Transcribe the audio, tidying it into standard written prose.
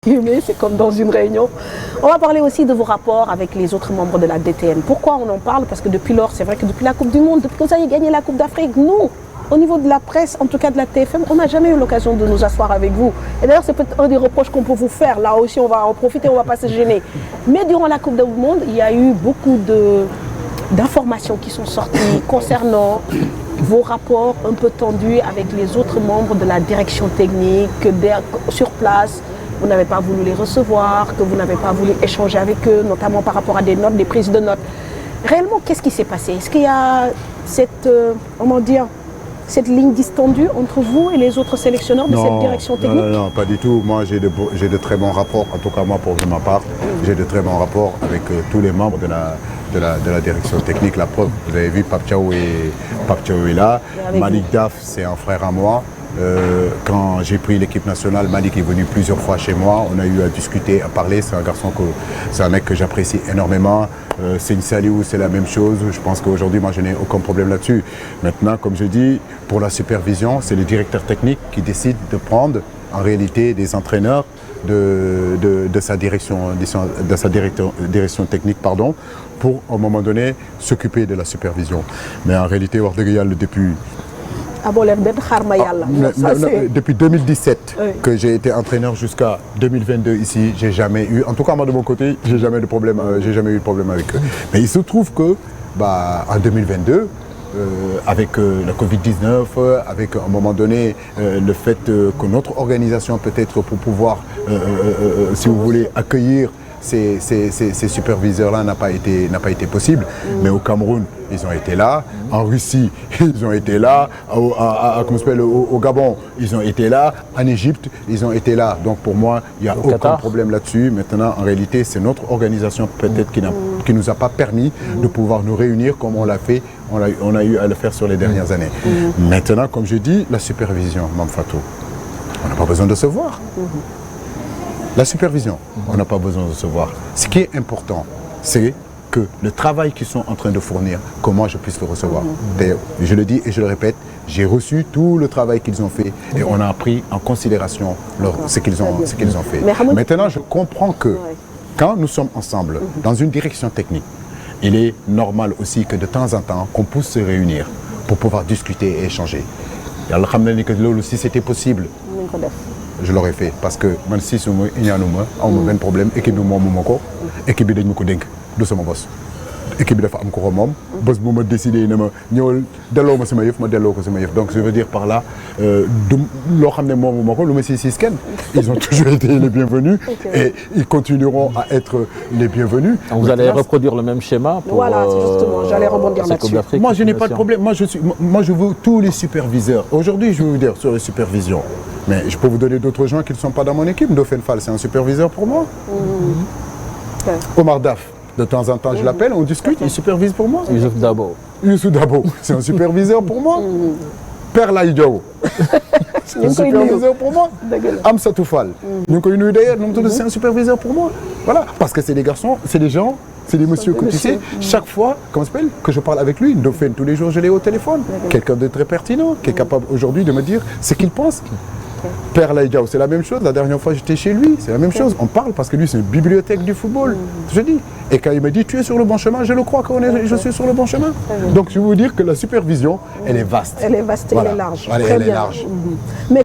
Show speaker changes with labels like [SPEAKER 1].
[SPEAKER 1] C'est comme dans une réunion. On va parler aussi de vos rapports avec les autres membres de la DTN. Pourquoi on en parle? Parce que depuis lors, c'est vrai que depuis la Coupe du Monde, depuis que vous avez gagné la Coupe d'Afrique, nous, au niveau de la presse, en tout cas de la TFM, on n'a jamais eu l'occasion de nous asseoir avec vous. Et d'ailleurs, c'est peut-être un des reproches qu'on peut vous faire. Là aussi, on va en profiter, on ne va pas se gêner. Mais durant la Coupe du Monde, il y a eu beaucoup d'informations qui sont sorties concernant vos rapports un peu tendus avec les autres membres de la direction technique, sur place. Vous n'avez pas voulu les recevoir, que vous n'avez pas voulu échanger avec eux, notamment par rapport à des notes, des prises de notes. Réellement, qu'est-ce qui s'est passé? Est-ce qu'il y a cette ligne distendue entre vous et les autres sélectionneurs de cette direction technique?
[SPEAKER 2] Non, pas du tout. Moi, j'ai de très bons rapports, en tout cas moi, pour ma part, j'ai de très bons rapports avec tous les membres de la direction technique. La preuve, vous avez vu, Pape Thiaw est là. Malik Daf, c'est un frère à moi. Quand j'ai pris l'équipe nationale, Malik est venu plusieurs fois chez moi. On a eu à discuter, à parler. C'est un mec que j'apprécie énormément. Seigne Saliou, c'est la même chose. Je pense qu'aujourd'hui, moi, je n'ai aucun problème là-dessus. Maintenant, comme je dis, pour la supervision, c'est le directeur technique qui décide de prendre, en réalité, des entraîneurs de sa direction technique, pour, à un moment donné, s'occuper de la supervision. Mais en réalité, depuis... Depuis 2017 que j'ai été entraîneur jusqu'à 2022 ici, j'ai jamais eu, en tout cas moi de mon côté, j'ai jamais eu de problème avec eux. Mais il se trouve que en 2022, avec la Covid-19, avec à un moment donné le fait que notre organisation peut-être pour pouvoir, si vous voulez, accueillir ces superviseurs-là n'a pas été possible. Mais au Cameroun, ils ont été là. En Russie, ils ont été là. Au Gabon, ils ont été là. En Égypte, ils ont été là. Donc pour moi, il n'y a aucun problème là-dessus. Maintenant, en réalité, c'est notre organisation peut-être qui ne nous a pas permis de pouvoir nous réunir comme on l'a fait. On a eu à le faire sur les dernières années. Maintenant, comme je dis, la supervision, Mame Fatou, on n'a pas besoin de se voir. La supervision, on n'a pas besoin de se voir. Ce qui est important, c'est que le travail qu'ils sont en train de fournir, comment je puisse le recevoir. Je le dis et je le répète, j'ai reçu tout le travail qu'ils ont fait et on a pris en considération ce qu'ils ont fait. Maintenant, je comprends que quand nous sommes ensemble dans une direction technique, il est normal aussi que de temps en temps, qu'on puisse se réunir pour pouvoir discuter et échanger. Si c'était possible, je l'aurais fait parce que man si su ma ñaanuma awma benn problème équipe bi moomuma ko équipe bi dañ ma ko dénk du sama bos équipe bi dafa am ko moom bés bu ma décidé ne ma ñëwal delloo ma sama yëf ma delloo ko sama yëf donc je veux dire par là du loo xam ne moomuma ko lu ma si kenn ils ont toujours été les bienvenus et ils continueront à être les bienvenus.
[SPEAKER 3] Vous allez reproduire le même schéma pour
[SPEAKER 1] voilà, justement, j'allais rebondir là-dessus.
[SPEAKER 2] Moi je n'ai pas de problème, moi je veux tous les superviseurs. Aujourd'hui je vais vous dire sur les supervisions. Mais je peux vous donner d'autres gens qui ne sont pas dans mon équipe. Ndofène Fall, c'est un superviseur pour moi. Omar Daf, de temps en temps, je l'appelle, on discute, il supervise pour moi.
[SPEAKER 3] Youssouf Dabo,
[SPEAKER 2] c'est un superviseur pour moi. Père Laïdjao, c'est un superviseur pour moi. Amsatou Fall, c'est un superviseur pour moi. Voilà, parce que c'est des garçons, c'est des gens. C'est des messieurs que tu sais, chaque fois que je parle avec lui, Ndofène, tous les jours je l'ai au téléphone. Quelqu'un de très pertinent, qui est capable aujourd'hui de me dire ce qu'il pense. Père Laïdjao, c'est la même chose. La dernière fois j'étais chez lui, c'est la même chose. On parle parce que lui c'est une bibliothèque du football. Je dis. Et quand il me dit tu es sur le bon chemin, je le crois que je suis sur le bon chemin. Donc je veux vous dire que la supervision, elle est vaste.
[SPEAKER 1] Elle est vaste, elle est large.
[SPEAKER 2] Elle est large.
[SPEAKER 1] Mais